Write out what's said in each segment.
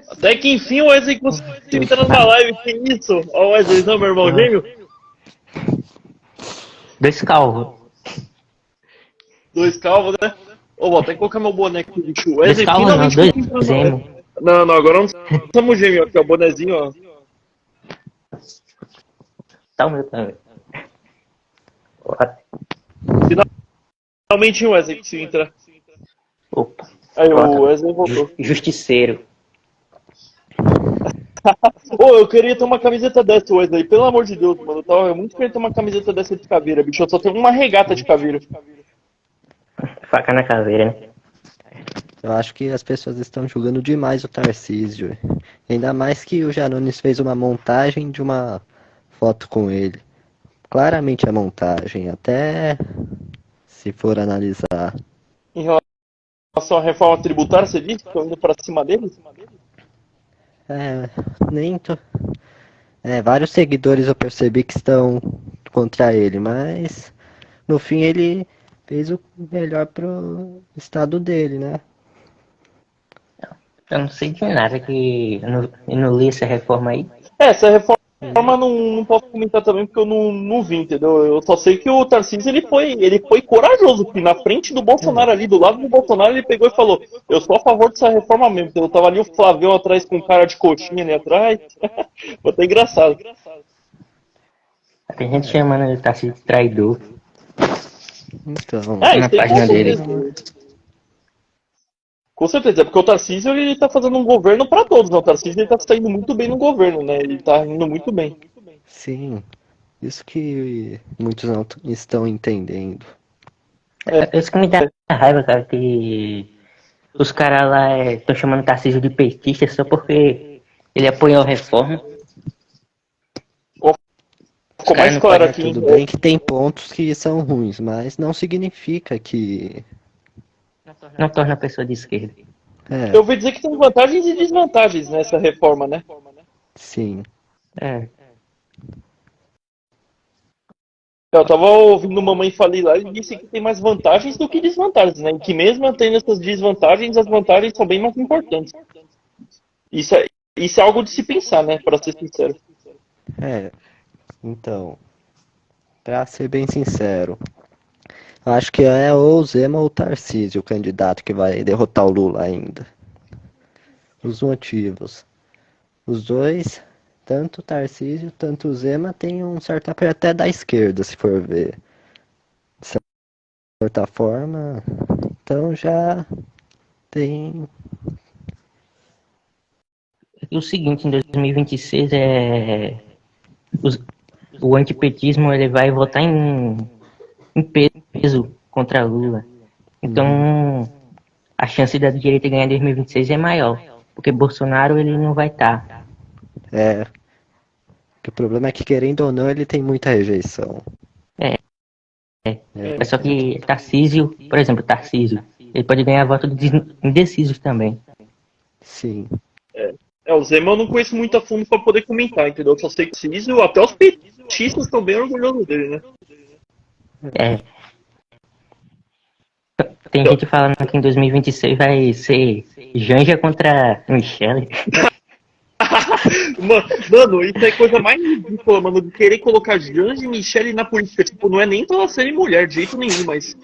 Até que enfim o Wesley conseguiu entrar numa live. Que isso? Ó, o Wesley, não, meu irmão gêmeo? Dois calvos. Dois calvos, né? Ô, vou até colocar meu boneco aqui, bicho. O Dois Wesley calvos não, finalmente dois conseguiu entrar na emo. live. Não, agora não somos gêmeos, aqui, ó, o bonezinho, ó. Tá o meu também. Finalmente o Wesley conseguiu entrar. Opa. Aí o Pronto. Wesley voltou. Justiceiro. Ô, eu queria ter uma camiseta dessa, Wesley. Pelo amor de Deus, mano. Eu muito queria ter uma camiseta dessa de caveira, bicho. Eu só tenho uma regata de caveira. Faca na caveira, né? Eu acho que as pessoas estão julgando demais o Tarcísio. Ainda mais que o Janones fez uma montagem de uma foto com ele. Claramente é montagem, até se for analisar. Em relação à reforma tributária, você disse que estão indo pra cima dele? É, nem tô... vários seguidores eu percebi que estão contra ele, mas no fim ele fez o melhor pro estado dele, né? Eu não sei de nada que eu não li essa reforma aí. Essa reforma não posso comentar também porque eu não vi, entendeu? Eu só sei que o Tarcísio ele foi corajoso, porque na frente do Bolsonaro ali, do lado do Bolsonaro, ele pegou e falou: eu sou a favor dessa reforma mesmo. Eu tava ali o Flavião atrás com cara de coxinha ali atrás. Foi até engraçado. Tem gente chamando ele de Tarcísio de traidor. Então, Ah, Na isso tem página com dele. certeza. Com certeza, porque o Tarcísio ele tá fazendo um governo pra todos, né? O Tarcísio ele tá saindo muito bem no governo, né? Ele tá indo muito bem. sim, isso que muitos não estão entendendo. Isso que me dá raiva, cara, que os caras lá estão chamando Tarcísio de petista só porque ele apoiou a reforma. Ficou mais não claro podem- aqui, hein? Tudo bem que tem pontos que são ruins, mas não significa que Não torna a pessoa de esquerda. é, Eu ouvi dizer que tem vantagens e desvantagens nessa reforma, né? sim. É. Eu tava ouvindo Mamãe Falei lá e disse que tem mais vantagens do que desvantagens, né? E que mesmo tendo essas desvantagens, as vantagens são bem mais importantes. Isso é algo de se pensar, né? Pra ser sincero. É, então, pra ser bem sincero, eu acho que é ou o Zema ou o Tarcísio o candidato que vai derrotar o Lula ainda. Os motivos. Os dois, tanto o Tarcísio, tanto o Zema, tem um certo apoio até da esquerda, se for ver. De certa forma, então já tem. E o seguinte, em 2026 o antipetismo ele vai votar em peso contra Lula. Então a chance da direita ganhar em 2026 é maior, porque Bolsonaro ele não vai estar. É, que o problema é que, querendo ou não, ele tem muita rejeição. É só que Tarcísio, por exemplo, Tarcísio, ele pode ganhar voto de indecisos também. Sim. O Zema eu não conheço muito a fundo pra poder comentar, entendeu? Eu só sei que o Císio, até os petistas estão bem orgulhosos dele, né? É. Tem gente falando que em 2026 vai ser Janja contra Michele. Mano, isso é coisa mais ridícula, mano, de querer colocar Janja e Michele na política. Tipo, não é nem pra elas serem mulher, de jeito nenhum, mas.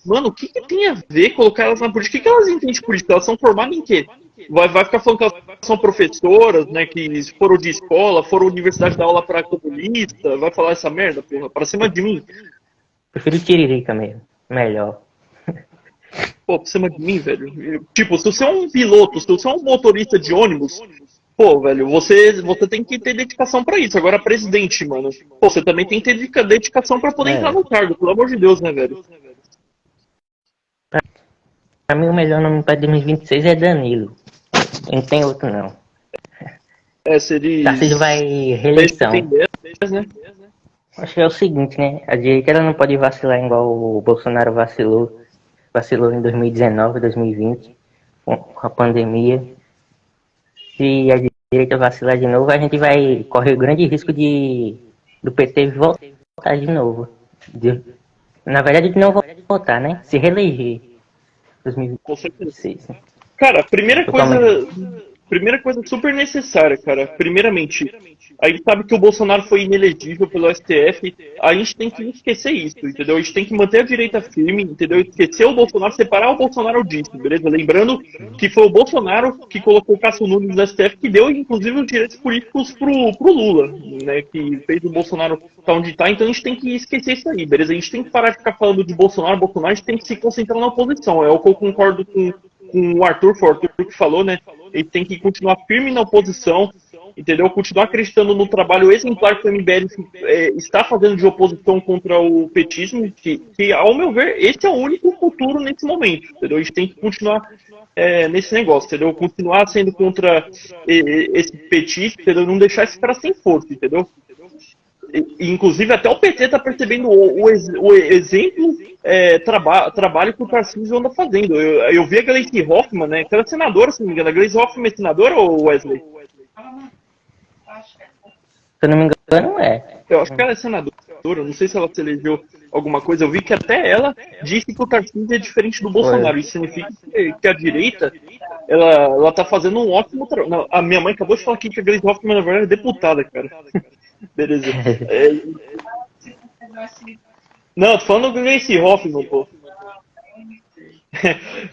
Mano, o que tem a ver colocar elas na política? O que elas entendem de política? Elas são formadas em quê? Vai ficar falando que elas são professoras, né? Que foram de escola, foram universidade dar aula pra comunista. Vai falar essa merda, porra, pra cima de mim. Prefiro Tiririca mesmo. Melhor. Pô, pra cima de mim, velho. Tipo, se você é um piloto, se você é um motorista de ônibus, pô, velho, você tem que ter dedicação pra isso. Agora, presidente, mano, pô, você também tem que ter dedicação pra poder entrar no cargo, pelo amor de Deus, né, velho? Pra mim o melhor nome pra 2026 é Danilo. Não tem outro não. Seria. Tarcísio vai reeleição. Tem 10, né? Acho que é o seguinte, né? A direita ela não pode vacilar igual o Bolsonaro vacilou. Vacilou em 2019, 2020, com a pandemia. Se a direita vacilar de novo, a gente vai correr o grande risco do PT voltar de novo. Na verdade, de não voltar, né? Se reeleger. Com certeza. 2026. Cara, a primeira coisa. Totalmente. Primeira coisa super necessária, cara. Primeiramente, a gente sabe que o Bolsonaro foi inelegível pelo STF. A gente tem que esquecer isso, entendeu? A gente tem que manter a direita firme, entendeu? Esquecer o Bolsonaro, separar o Bolsonaro disso, beleza? Lembrando que foi o Bolsonaro que colocou o Cássio Nunes no STF, que deu, inclusive, os direitos políticos pro Lula, né? Que fez o Bolsonaro estar onde tá. Então a gente tem que esquecer isso aí, beleza? A gente tem que parar de ficar falando de Bolsonaro, a gente tem que se concentrar na oposição. É o que eu concordo com o Arthur, foi o Arthur que falou, né? Ele tem que continuar firme na oposição, entendeu? Continuar acreditando no trabalho exemplar que o MBL está fazendo de oposição contra o petismo, que, ao meu ver, esse é o único futuro nesse momento, entendeu? A gente tem que continuar nesse negócio, entendeu? Continuar sendo contra esse petista, entendeu? Não deixar esse cara sem força, entendeu? Inclusive até o PT está percebendo o exemplo trabalho que o Tarcísio anda fazendo. Eu vi a Gleisi Hoffmann, né, que era senadora, se não me engano. A Gleisi Hoffmann é senadora ou Wesley? Se eu não me engano, é. Eu acho que ela é senadora, eu não sei se ela se elegeu alguma coisa. Eu vi que até ela disse que o Tarcísio é diferente do Bolsonaro. Isso significa que a direita ela tá fazendo um ótimo trabalho. A minha mãe acabou de falar aqui que a Gleisi Hoffmann, na verdade, é deputada, cara. Beleza. Não, tô falando do Gleisi Hoffmann, pô.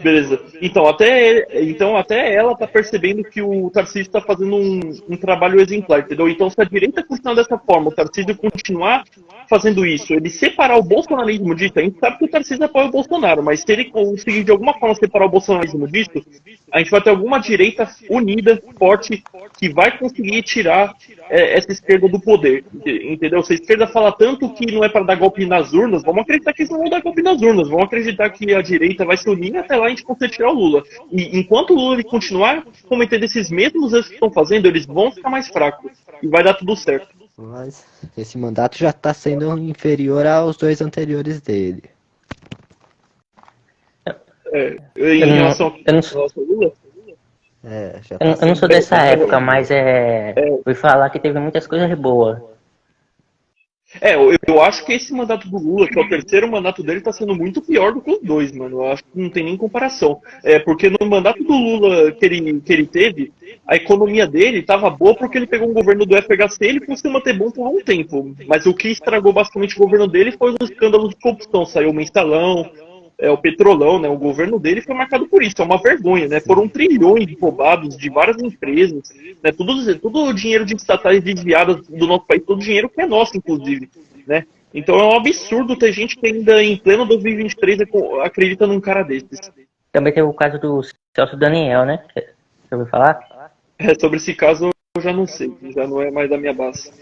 Beleza. Então até ela tá percebendo que o Tarcísio está fazendo um trabalho exemplar, entendeu? Então, se a direita continuar dessa forma, o Tarcísio continuar fazendo isso, ele separar o bolsonarismo disso, a gente sabe que o Tarcísio apoia o Bolsonaro, mas se ele conseguir de alguma forma separar o bolsonarismo disso, a gente vai ter alguma direita unida, forte, que vai conseguir tirar essa esquerda do poder, entendeu? Se a esquerda fala tanto que não é para dar golpe nas urnas, vamos acreditar que eles não vão dar golpe nas urnas, vamos acreditar que a direita vai se unir até lá a gente conseguir tirar o Lula. E enquanto o Lula ele continuar cometendo esses mesmos erros que estão fazendo, eles vão ficar mais fracos e vai dar tudo certo. Mas esse mandato já está sendo inferior aos 2 anteriores dele. Em relação ao Lula? Já tá Eu não sou dessa época, mas fui falar que teve muitas coisas boas. Eu acho que esse mandato do Lula, que é o terceiro mandato dele, tá sendo muito pior do que os dois, mano. Eu acho que não tem nem comparação. Porque no mandato do Lula que ele teve, a economia dele tava boa porque ele pegou um governo do FHC e ele conseguiu manter bom por um tempo. Mas o que estragou basicamente o governo dele foi os escândalos de corrupção. Saiu o mensalão, o petrolão, né? O governo dele foi marcado por isso. É uma vergonha, né? Foram trilhões roubados de várias empresas, né? Tudo o dinheiro de estatais desviadas do nosso país, todo o dinheiro que é nosso, inclusive, né? Então é um absurdo ter gente que ainda em pleno 2023 acredita num cara desses. Também teve o caso do Celso Daniel, né? Você ouviu falar? Sobre esse caso eu já não sei, já não é mais da minha base.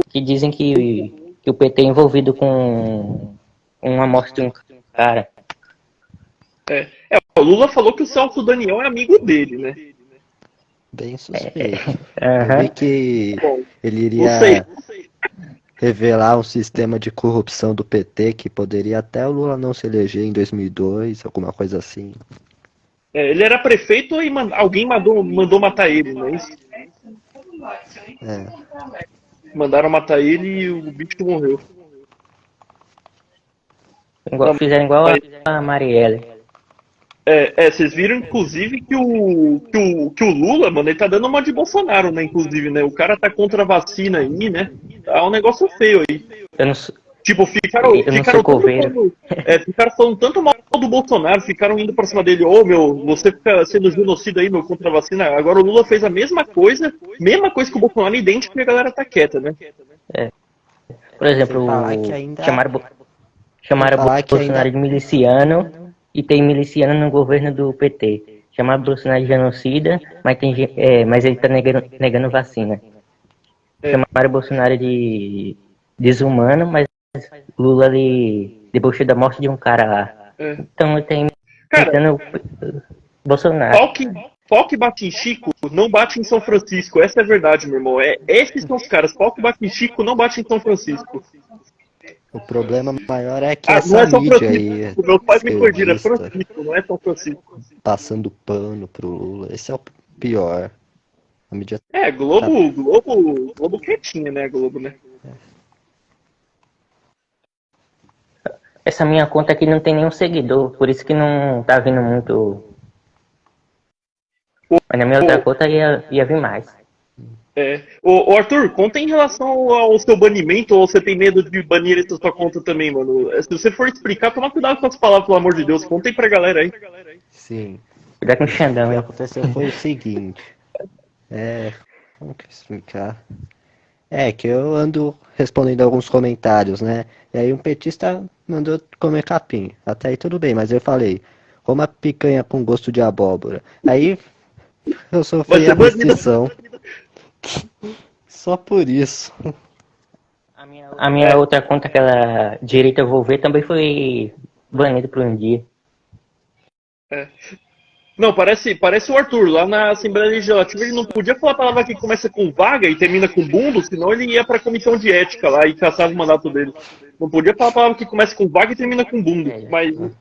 Que dizem que o PT é envolvido com uma morte de um cara. O Lula falou que o Celso Daniel é amigo dele, né? Bem suspeito. Aham. Eu vi que Bom, ele iria revelar um sistema de corrupção do PT que poderia até o Lula não se eleger em 2002, alguma coisa assim. Ele era prefeito e alguém mandou matar ele, não é isso? Mandaram matar ele e o bicho morreu. Fizeram igual a Marielle. Vocês viram, inclusive, que o Lula, mano, ele tá dando uma de Bolsonaro, né, inclusive, né? O cara tá contra a vacina aí, né? Tá um negócio feio aí. Eu não sou, Tipo, ficaram falando tanto mal do Bolsonaro, ficaram indo pra cima dele, você fica sendo genocida aí, contra a vacina. Agora o Lula fez a mesma coisa que o Bolsonaro, idêntico, e a galera tá quieta, né? por exemplo, chamaram Bolsonaro de miliciano e tem miliciano no governo do PT. Chamaram Bolsonaro de genocida, mas ele tá negando vacina. Chamaram Bolsonaro de desumano, mas Lula ali debochou da morte de um cara lá. Então tem Bolsonaro. Pau que bate em Chico não bate em São Francisco. Essa é a verdade, meu irmão. Esses são os caras. Pau que bate em Chico não bate em São Francisco. O problema maior é que não essa é São mídia Francisco. aí, Meus pais me corrigiram, é Francisco, não é São Francisco. passando pano pro Lula, esse é o pior. A mídia Globo quietinha, né, Globo, né? Essa minha conta aqui não tem nenhum seguidor, por isso que não tá vindo muito. Mas na minha outra conta ia vir mais. Ô, Arthur, conta em relação ao seu banimento, ou você tem medo de banir essa sua conta também, mano? Se você for explicar, toma cuidado com as palavras, pelo amor de Deus. Conta aí pra galera aí. Sim. Cuidado com o Xandão, O que hein? aconteceu foi o seguinte. Como que eu explicar? Que eu ando respondendo alguns comentários, né? E aí um petista mandou comer capim. Até aí tudo bem, mas eu falei, uma picanha com gosto de abóbora. Aí eu Vai sofri ser a banida. restrição. Só por isso. A minha outra conta, aquela direita eu vou ver, também foi banida por um dia. Não, parece o Arthur, lá na Assembleia Legislativa ele não podia falar a palavra que começa com vaga e termina com bundo, senão ele ia pra comissão de ética lá e caçava o mandato dele. Não podia falar a palavra que começa com vaga e termina com bundo.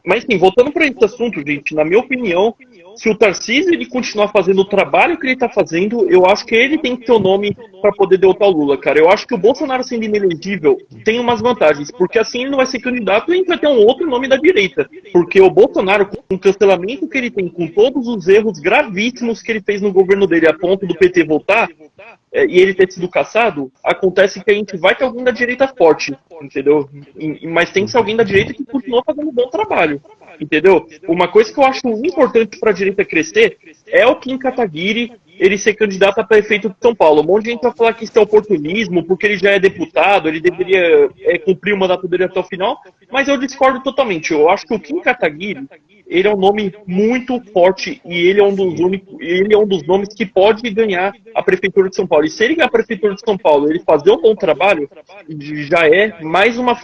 Mas sim, voltando para esse assunto, gente, na minha opinião, se o Tarcísio ele continuar fazendo o trabalho que ele tá fazendo, eu acho que ele tem que ter o nome para poder derrotar o Lula, cara. Eu acho que o Bolsonaro sendo inelegível tem umas vantagens, porque assim ele não vai ser candidato e a gente vai ter um outro nome da direita. Porque o Bolsonaro, com o cancelamento que ele tem, com todos os erros gravíssimos que ele fez no governo dele, a ponto do PT voltar, e ele ter sido caçado, acontece que a gente vai ter alguém da direita forte, entendeu? Mas tem que ser alguém da direita que continua fazendo um bom trabalho, entendeu? Uma coisa que eu acho importante para a direita crescer é o Kim Kataguiri ele ser candidato a prefeito de São Paulo. Um monte de gente vai falar que isso é oportunismo, porque ele já é deputado, ele deveria cumprir o mandato dele até o final, mas eu discordo totalmente. Eu acho que o Kim Kataguiri ele é um nome muito forte e ele é um dos nomes que pode ganhar a prefeitura de São Paulo. E se ele ganhar a prefeitura de São Paulo, ele fazer um bom trabalho, já é mais uma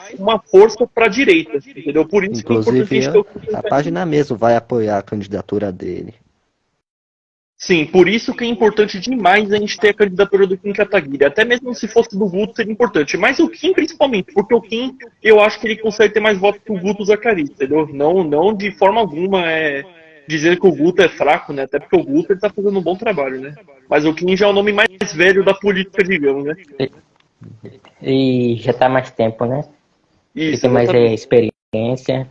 força para a direita, entendeu? Por isso que é importante Inclusive, a página mesmo vai apoiar a candidatura dele. Sim, por isso que é importante demais a gente ter a candidatura do Kim Kataguiri. Até mesmo se fosse do Guto seria importante. Mas o Kim principalmente, porque o Kim, eu acho que ele consegue ter mais votos que o Guto Zacarias, entendeu? Não de forma alguma dizer que o Guto é fraco, né? Até porque o Guto ele tá fazendo um bom trabalho, né? Mas o Kim já é o nome mais velho da política, digamos, né? E já tá há mais tempo, né? Isso, ele tem mais experiência.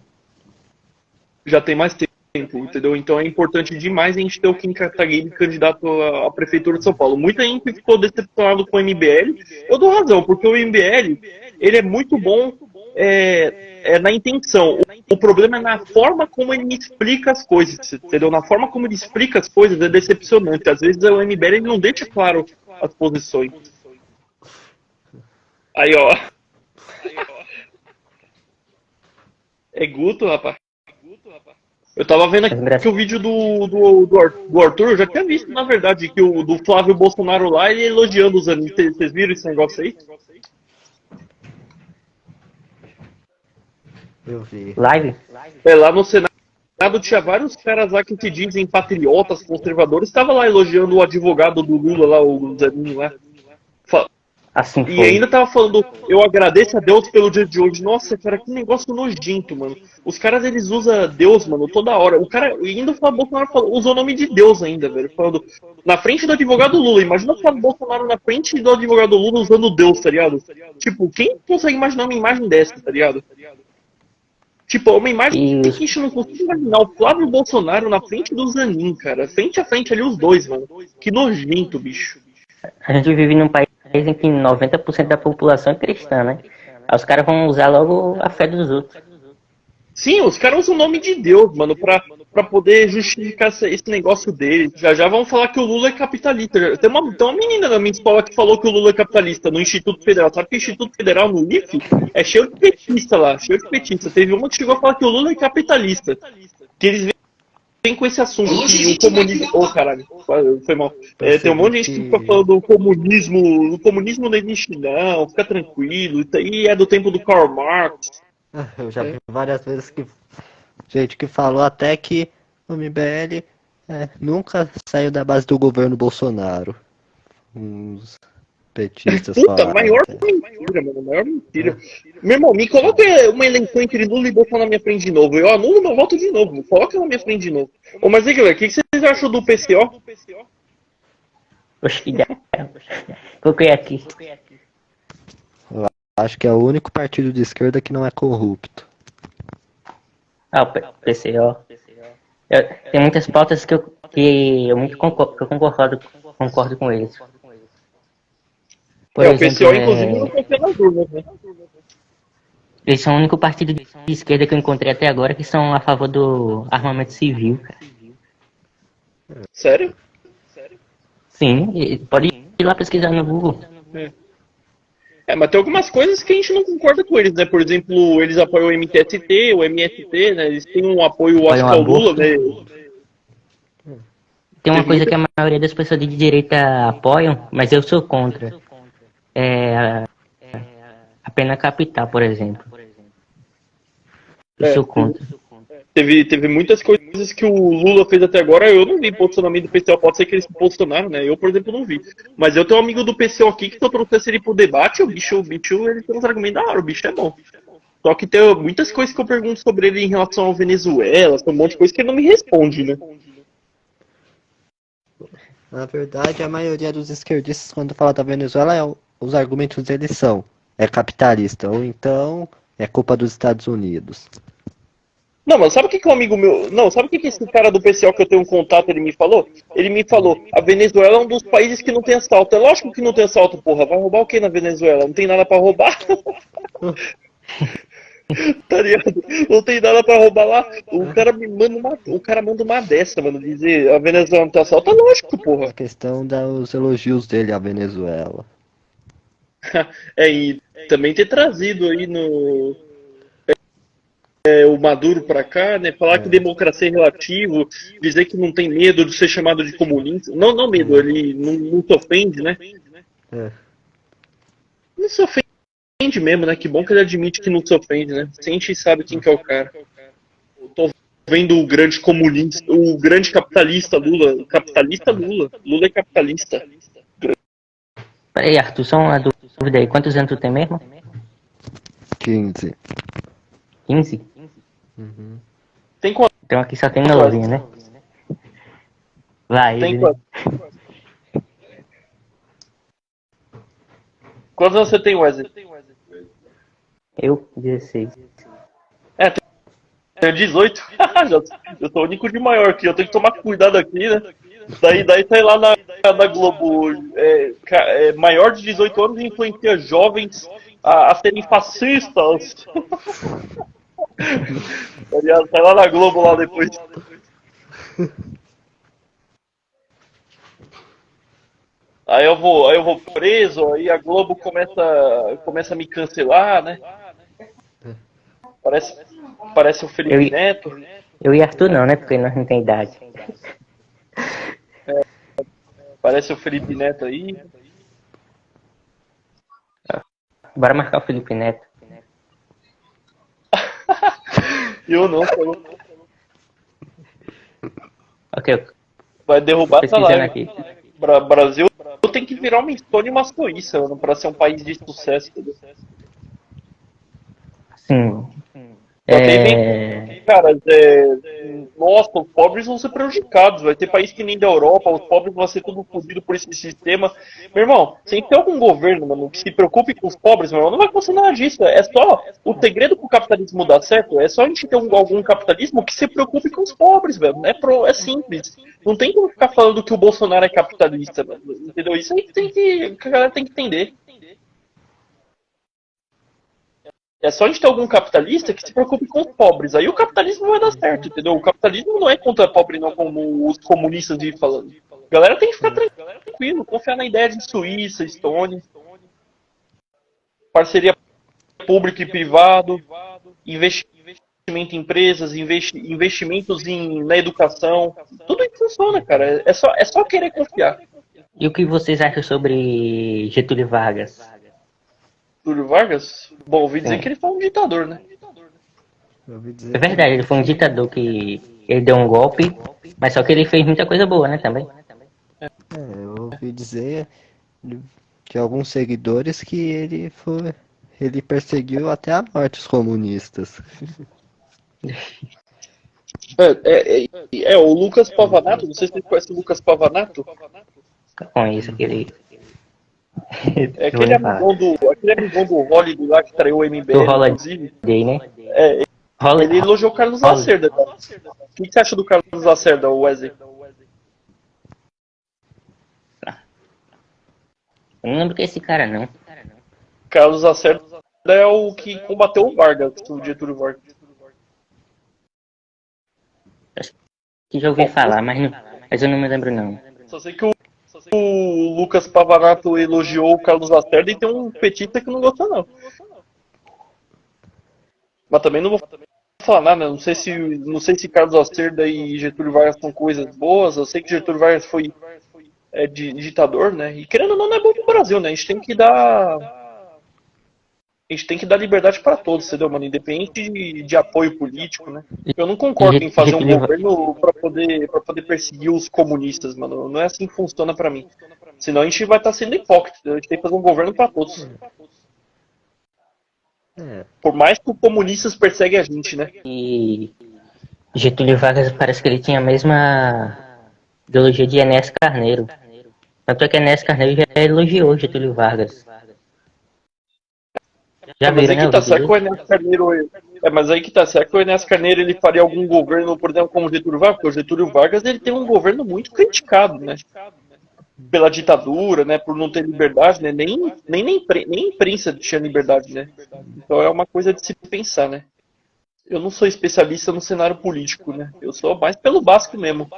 Já tem mais tempo. Entendeu? Então é importante demais a gente ter o Kim Kataguiri candidato à prefeitura de São Paulo. Muita gente ficou decepcionado com o MBL. Eu dou razão, porque o MBL ele é muito bom na intenção. O problema é na forma como ele explica as coisas, entendeu? Na forma como ele explica as coisas é decepcionante. Às vezes o MBL ele não deixa claro as posições. Aí, ó. É Guto, rapaz. Eu tava vendo aqui o vídeo do Arthur, eu já tinha visto, na verdade, que o do Flávio Bolsonaro lá, ele elogiando os anos. Vocês viram esse negócio aí? Eu vi. Live? Lá no Senado tinha vários caras lá que se dizem patriotas, conservadores, estava lá elogiando o advogado do Lula lá, o Zanin lá. Assim foi. E ainda tava falando, eu agradeço a Deus pelo dia de hoje. Nossa, cara, que negócio nojento, mano. Os caras, eles usam Deus, mano, toda hora. O cara, ainda o Flávio Bolsonaro usou o nome de Deus ainda, velho. Falando, na frente do advogado Lula. Imagina o Flávio Bolsonaro na frente do advogado Lula usando Deus, tá ligado? Tipo, quem consegue imaginar uma imagem dessa, tá ligado? Tipo, uma imagem que a gente não consegue imaginar. O Flávio Bolsonaro na frente do Zanin, cara. Frente a frente ali os dois, mano. Que nojento, bicho. A gente vive num país em que 90% da população é cristã, né? Aí os caras vão usar logo a fé dos outros. Sim, os caras usam o nome de Deus, mano, pra poder justificar esse negócio dele. Já vão falar que o Lula é capitalista. Tem uma menina da minha escola que falou que o Lula é capitalista no Instituto Federal. Sabe que o Instituto Federal, no IFE, é cheio de petista lá, cheio de petista. Teve uma que chegou a falar que o Lula é capitalista. Que eles vem com esse assunto que o comunismo... Oh, caralho, foi mal. Tem um monte de gente que fica falando do comunismo. O comunismo não existe não, fica tranquilo. Isso aí é do tempo do Karl Marx. Eu já vi várias vezes gente que falou até que o MBL nunca saiu da base do governo Bolsonaro. Uns petistas falaram. Maior mentira, mano, maior mentira. Meu irmão, me coloca uma eleição entre Lula e Bolsonaro na minha frente de novo. Eu anulo meu voto de novo. Coloca na minha frente de novo. Ô, mas aí, galera, o que vocês acham do PCO? Oxe, que coloquei aqui. Acho que é o único partido de esquerda que não é corrupto. Ah, o PCO. Tem muitas pautas que eu que eu concordo com eles. Por O exemplo, PCO, inclusive, não confia nas urnas, né? eles são o único partido de esquerda que eu encontrei até agora que são a favor do armamento civil, cara. Sério? Sim, e pode ir lá pesquisar no Google. Mas tem algumas coisas que a gente não concorda com eles, né? Por exemplo, eles apoiam o MTST, o MST, né? Eles têm um apoio, acho que ao Lula, né? Tem uma coisa que a maioria das pessoas de direita apoiam, mas eu sou contra. É a pena capital, por exemplo. Eu sou contra. Teve muitas coisas que o Lula fez até agora, eu não vi posicionamento do PCO, pode ser que eles posicionaram, né? Eu, por exemplo, não vi. Mas eu tenho um amigo do PCO aqui que se eu trouxesse ele pro debate, o bicho, ele tem uns argumentos da hora, o bicho é bom. Só que tem muitas coisas que eu pergunto sobre ele em relação ao Venezuela, um monte de coisa que ele não me responde, né? Na verdade, a maioria dos esquerdistas, quando fala da Venezuela, os argumentos deles são: é capitalista, ou então é culpa dos Estados Unidos. Não, mas sabe o que um amigo meu... Não, sabe o que esse cara do PCO que eu tenho um contato, ele me falou? Ele me falou, a Venezuela é um dos países que não tem assalto. É lógico que não tem assalto, porra. Vai roubar o que na Venezuela? Não tem nada pra roubar? Tá ligado? Não tem nada pra roubar lá. O cara manda uma dessa, mano. Dizer, a Venezuela não tem assalto. É lógico, porra. A questão dos elogios dele à Venezuela. E também ter trazido aí o Maduro pra cá, né? Falar que democracia é relativo, dizer que não tem medo de ser chamado de comunista. Não medo, ele não se ofende, né? Não se ofende mesmo, né? Que bom que ele admite que não se ofende, né? Sente e sabe quem que é o cara. Eu tô vendo o grande comunista, o grande capitalista Lula. Capitalista Lula. Lula é capitalista. Peraí, Arthur, só uma dúvida aí. Quantos anos tu tem mesmo? 15. 15? Uhum. Tem quanto? Então aqui só tem novinho, né? Vai, Tem ele, quanto? Quantos anos você tem, Wesley? Eu, 16. Tenho 18. Eu sou o único de maior aqui. Eu tenho que tomar cuidado aqui, né? Daí sai lá na Globo. Maior de 18 anos influencia jovens a serem fascistas. Sai lá na Globo lá depois. Aí eu vou preso, aí a Globo começa a me cancelar, né? Parece o Felipe Neto. Eu e Arthur não, né? Porque nós não tem idade. Parece o Felipe Neto aí. Bora marcar o Felipe Neto. Eu não. Ok. Vai derrubar essa live. Aqui. Brasil tem que virar uma Estônia e uma Suíça, mano, pra ser um país de sucesso. Entendeu? Sim. Cara, nossa, os pobres vão ser prejudicados. Vai ter país que nem da Europa, os pobres vão ser tudo fodidos por esse sistema. Meu irmão, sem ter algum governo, mano, que se preocupe com os pobres, meu irmão, não vai acontecer nada disso. É só o segredo pro capitalismo dar certo. É só a gente ter algum capitalismo que se preocupe com os pobres, velho. É simples. Não tem como ficar falando que o Bolsonaro é capitalista, mano, entendeu? Isso aí a galera tem que entender. É só a gente ter algum capitalista que se preocupe com os pobres. Aí o capitalismo vai dar certo, entendeu? O capitalismo não é contra pobre, não, como os comunistas vivem falando. A galera tem que ficar tranquilo, confiar na ideia de Suíça, Estônia. Parceria público e privado, investimento em empresas, investimentos na educação. Tudo isso funciona, cara. É só querer confiar. E o que vocês acham sobre Getúlio Vargas? Getúlio Vargas? Bom, ouvi dizer que ele foi um ditador, né? É verdade, ele foi um ditador que ele deu um golpe, mas só que ele fez muita coisa boa, né, também. Eu ouvi dizer de alguns seguidores que ele perseguiu até a morte os comunistas. O Lucas Pavanato, não sei se você conhece o Lucas Pavanato. Com isso, aquele amigão do Hollywood lá que traiu o MBL, do inclusive. Né? Ele elogiou o Carlos Lacerda. Tá? O que você acha do Carlos Lacerda, Wesley? Eu não lembro que é esse cara, não. Carlos Lacerda é o que combateu o Vargas, o Getúlio Vargas. Que já ouvi falar, mas eu não me lembro, não. Só sei que o Lucas Pavanato elogiou o Carlos Lacerda e tem um petista que não gostou, não. Mas também não vou falar nada, não sei se Carlos Lacerda e Getúlio Vargas são coisas boas, eu sei que Getúlio Vargas foi ditador, né? E querendo ou não, não é bom pro Brasil, né? A gente tem que dar liberdade para todos, entendeu, mano? Independente de apoio político, né? Eu não concordo em fazer um governo para poder perseguir os comunistas, mano. Não é assim que funciona para mim. Senão a gente vai estar sendo hipócrita. A gente tem que fazer um governo para todos. Por mais que os comunistas perseguem a gente, né? E Getúlio Vargas parece que ele tinha a mesma ideologia de Enéas Carneiro. Tanto é que Enéas Carneiro já elogiou Getúlio Vargas. Já mas viram, aí que né? tá, será que o Enéas Carneiro... mas aí que tá, será que o Enéas Carneiro ele faria algum governo, por exemplo, como o Getúlio Vargas? Porque o Getúlio Vargas ele tem um governo muito criticado, né? Pela ditadura, né? Por não ter liberdade, né? Nem a imprensa tinha liberdade, né? Então é uma coisa de se pensar, né? Eu não sou especialista no cenário político, né? Eu sou mais pelo básico mesmo.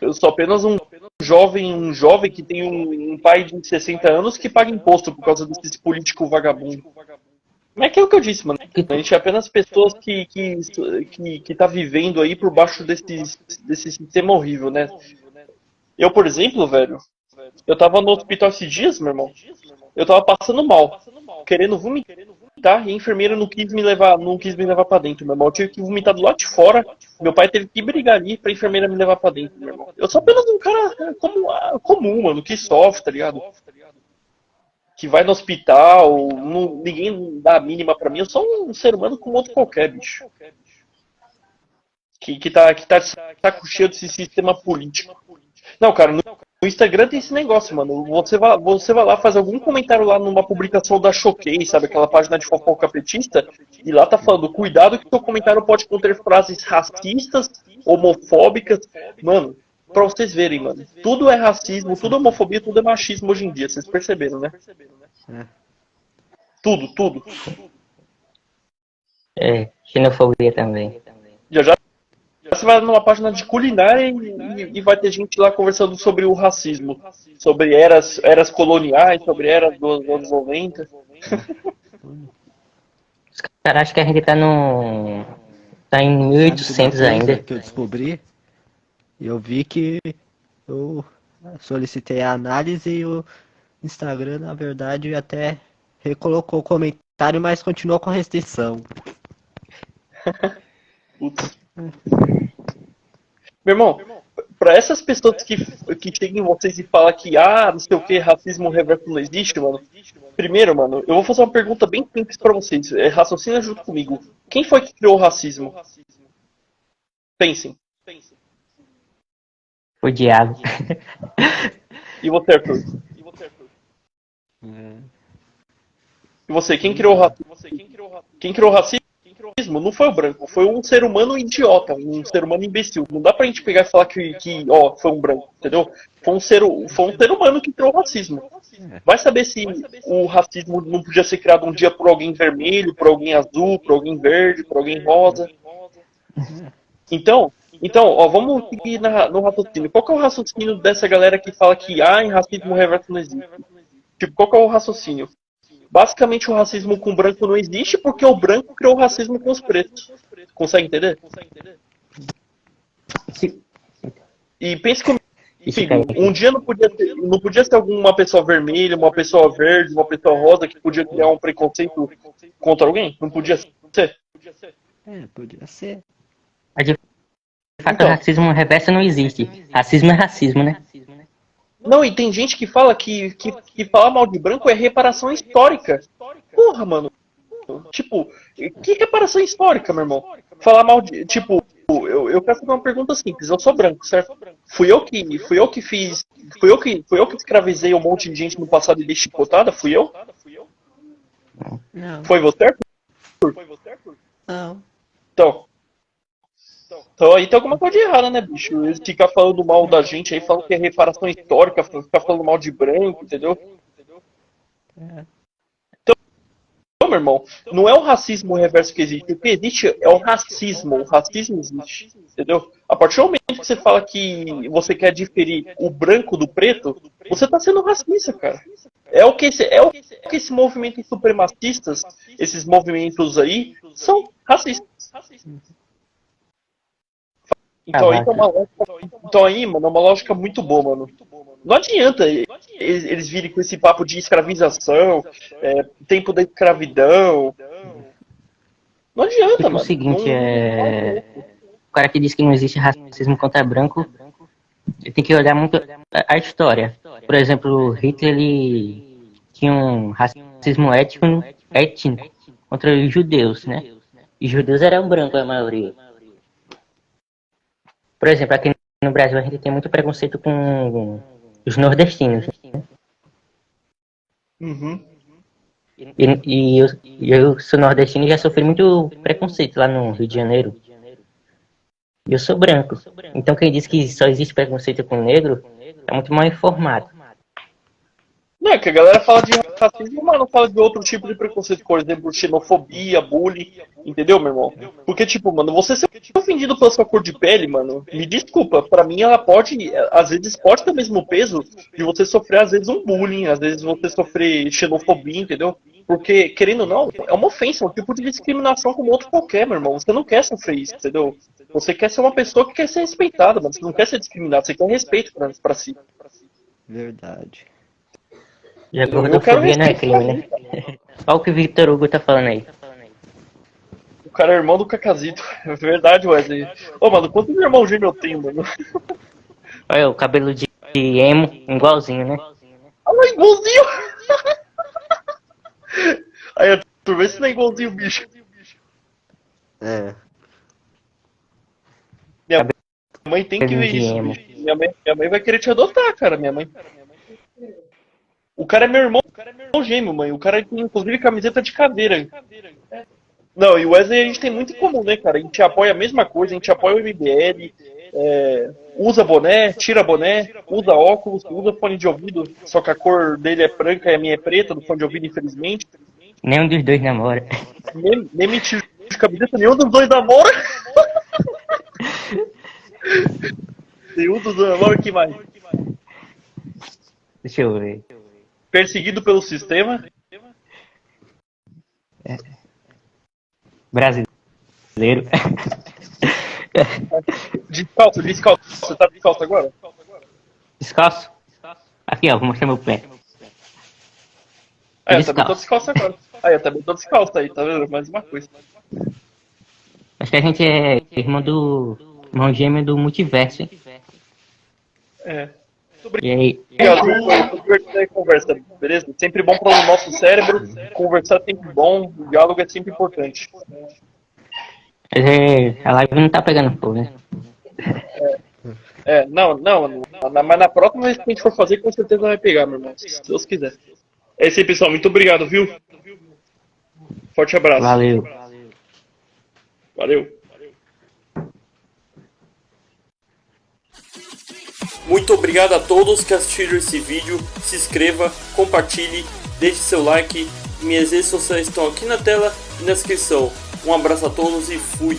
Eu sou apenas um jovem que tem um pai de 60 anos que paga imposto por causa desse político vagabundo. Mas é aquilo que eu disse, mano. A gente é apenas pessoas que tá vivendo aí por baixo desse sistema horrível, né? Eu, por exemplo, velho, eu tava no hospital esses dias, meu irmão. Eu tava passando mal, querendo vomitar, e a enfermeira não quis me levar pra dentro, meu irmão. Eu tive que vomitar do lado de fora. Meu pai teve que brigar ali pra enfermeira me levar pra dentro, meu irmão. Eu sou apenas um cara comum, mano, que sofre, tá ligado? Que vai no hospital, ninguém dá a mínima pra mim. Eu sou um ser humano como outro qualquer, bicho. Que tá de saco cheio desse sistema político. Não, cara, no Instagram tem esse negócio, mano. Você vai lá, faz algum comentário lá numa publicação da Choquei, sabe? Aquela página de fofoca petista, e lá tá falando, cuidado que seu comentário pode conter frases racistas, homofóbicas. Mano, pra vocês verem, mano. Tudo é racismo, tudo é homofobia, tudo é machismo hoje em dia. Vocês perceberam, né? Tudo. Xenofobia também. Já você vai numa página de culinária e vai ter gente lá conversando sobre o racismo. Sobre eras coloniais, sobre eras dos anos 90. Os caras acham que a gente tá em 1800 ainda. Que eu descobri, eu vi que eu solicitei a análise e o Instagram, na verdade, até recolocou o comentário, mas continuou com restrição. Putz. Meu irmão, pra essas pessoas que chegam em vocês e falam que, não sei o que, racismo reverso não existe, mano. Primeiro, mano, eu vou fazer uma pergunta bem simples pra vocês. Raciocina junto comigo. Quem foi que criou o racismo? Pensem. O diabo. E você, Arthur? E você, quem criou o racismo? Quem criou o racismo não foi o branco, foi um ser humano idiota, um ser humano imbecil. Não dá pra gente pegar e falar que foi um branco, entendeu? Foi um ser humano que criou o racismo. Vai saber se o racismo não podia ser criado um dia por alguém vermelho, por alguém azul, por alguém verde, por alguém rosa. Então, vamos seguir no raciocínio. Qual que é o raciocínio dessa galera que fala que em racismo reverso não existe? Tipo, qual que é o raciocínio? Basicamente o racismo com o branco não existe porque o branco criou o racismo com os pretos. Consegue entender? Sim. E pense comigo, um dia não podia ser alguma pessoa vermelha, uma pessoa verde, uma pessoa rosa que podia criar um preconceito contra alguém? Não podia ser? Podia ser. De fato, racismo reverso não existe. Racismo é racismo, né? Não, e tem gente que fala que falar mal de branco é reparação histórica. Porra, mano. Tipo, que reparação histórica, meu irmão? Falar mal de... Tipo, eu quero fazer uma pergunta simples. Eu sou branco, certo? Fui eu que fiz... Fui eu que escravizei um monte de gente no passado e dei chicotada? Fui eu? Não. Foi você, Arthur? Não. Então, Então aí tem alguma coisa de errada, né, bicho? Eles ficam falando mal da gente aí, falando que é reparação histórica, ficar falando mal de branco, entendeu? Então, meu irmão, não é o racismo reverso que existe. O que existe é o racismo. O racismo existe, entendeu? A partir do momento que você fala que você quer diferir o branco do preto, você tá sendo racista, cara. É o que esse movimento supremacistas, esses movimentos aí, são racistas. Então aí, mano, é uma lógica muito boa, mano. Não adianta eles virem com esse papo de escravização, tempo da escravidão. Não adianta, mano. O seguinte, o cara que diz que não existe racismo contra branco, ele tem que olhar muito a história. Por exemplo, Hitler, ele tinha um racismo étnico contra os judeus, né? E os judeus eram brancos, a maioria. Por exemplo, aqui no Brasil a gente tem muito preconceito com os nordestinos. Uhum. E eu sou nordestino e já sofri muito preconceito lá no Rio de Janeiro. E eu sou branco. Então quem diz que só existe preconceito com negro é muito mal informado. Não, é que a galera fala de racismo, mas não fala de outro tipo de preconceito, por exemplo, xenofobia, bullying, entendeu, meu irmão? Porque, tipo, mano, você ser ofendido pela sua cor de pele, mano, me desculpa, pra mim ela pode, às vezes pode ter o mesmo peso de você sofrer, às vezes, um bullying, às vezes você sofrer xenofobia, entendeu? Porque, querendo ou não, é uma ofensa, um tipo de discriminação como outro qualquer, meu irmão. Você não quer sofrer isso, entendeu? Você quer ser uma pessoa que quer ser respeitada, mano, você não quer ser discriminado, você quer respeito pra si. Verdade. E a gordofobia não é crime, né? Olha o que o Victor Hugo tá falando aí. O cara é irmão do Cacazito. É verdade, Wesley. Ô, mano, quantos irmãos gêmeos eu tenho, mano? Olha o cabelo de emo, igualzinho, né? Olha, igualzinho! Aí, Arthur, vê se não é igualzinho, bicho. É. Minha mãe tem que ver isso, bicho. Minha mãe vai querer te adotar, cara, minha mãe. O cara é meu irmão gêmeo, mãe. O cara tem, inclusive, camiseta de cadeira. Não, e o Wesley a gente tem muito em comum, né, cara? A gente apoia a mesma coisa, a gente apoia o MBL, usa boné, tira boné, usa óculos, usa fone de ouvido, só que a cor dele é branca e a minha é preta, do fone de ouvido, infelizmente. Nenhum dos dois namora. Nem mentira de camiseta, nenhum dos dois namora. Nenhum dos dois namora, que mais? Deixa eu ver. Perseguido pelo sistema. Brasileiro. Descalço. Você tá descalço agora? Descalço? Aqui, ó, vou mostrar meu pé. Eu também tô descalço agora. Eu também tô descalço aí, tá vendo? Mais uma coisa. Acho que a gente é irmão gêmeo do multiverso, hein? E aí? Obrigado por conversa, beleza? Sempre bom para o nosso cérebro. Conversar é sempre bom, o diálogo é sempre importante. Mas a live não tá pegando fogo, né? Não, mas na próxima vez que a gente for fazer, com certeza vai pegar, meu irmão. Se Deus quiser. É isso aí, pessoal. Muito obrigado, viu? Forte abraço. Valeu. Muito obrigado a todos que assistiram esse vídeo. Se inscreva, compartilhe, deixe seu like. Minhas redes sociais estão aqui na tela e na descrição. Um abraço a todos e fui!